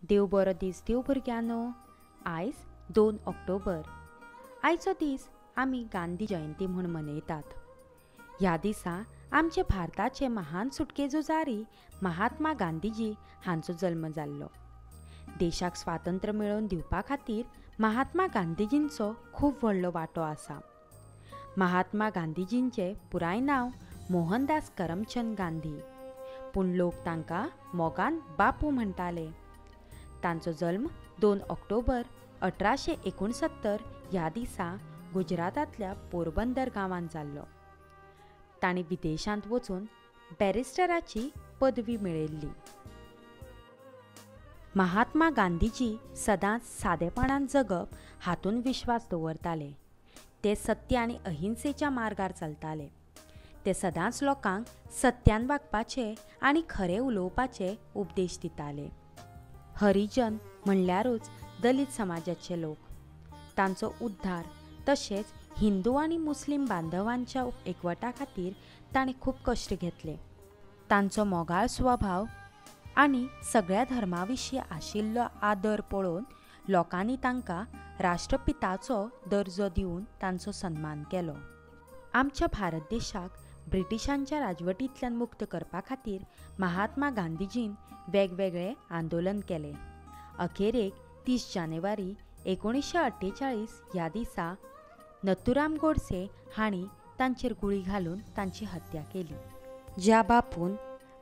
देव बरो दीस दिव भुरग्यांनो. आयज 2 ऑक्टोबर. आयचो दीस आमी गांधी जयंती म्हूण मनयतात. ह्या दिसा आमचे भारताचे महान सुटकेझुजारी महात्मा गांधीजी हांचो जल्म जाल्लो. देशाक स्वातंत्र्य मेळोवन दिवपा खातीर महात्मा गांधीजींचो खूब व्हडलो वांटो आसा. महात्मा गांधीजींचें पुराय नांव मोहनदास करमचंद गांधी, पूण लोक तांकां मोगान बापू म्हणटाले. तांचो जल्म 2 ऑक्टोबर 1869 ह्या दिसा गुजरातांतल्या पोरबंदर गांवांत जाल्लो. तांणी विदेशांत वचून बॅरिस्टराची पदवी मेळयल्ली. महात्मा गांधीजी सदांच सादेपणान जगप हातूंत विश्वास दवरताले. ते सत्य आनी अहिंसेच्या मार्गार चलताले. ते सदांच लोकांक सत्यान वागपाचे आनी खरें उलोवपाचे उपदेश दिताले. हरिजन म्हणल्यारूच दलित समाजाचे लोक. तांचो उद्धार तशेंच हिंदू आनी मुस्लीम बांदवांच्या एकवटा खातीर ताणें खूब कश्ट घेतले. तांचो मोगाळ स्वभाव आनी सगळ्या धर्मा विशीं आशिल्लो आदर पळोवन लोकांनी तांकां राष्ट्रपिताचो दर्जो दिवन तांचो सन्मान केलो. आमच्या भारत देशाक ब्रिटिशांच्या राजवटींतल्यान मुक्त करपा खातीर महात्मा गांधीजीन वेगवेगळे आंदोलन केले. अखेरेक 30 जानेवारी 1948 ह्या दिसा नथुराम गोडसे हांणी तांचेर गुळी घालून तांची हत्या केली. ज्या बापून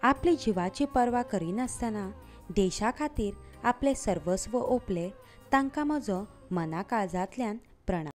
आपले जिवाची पर्वा करिनासतना देशा खातीर आपले सर्वस्व ओंपले, तांकां म्हजो मना काळजांतल्यान प्रणाम.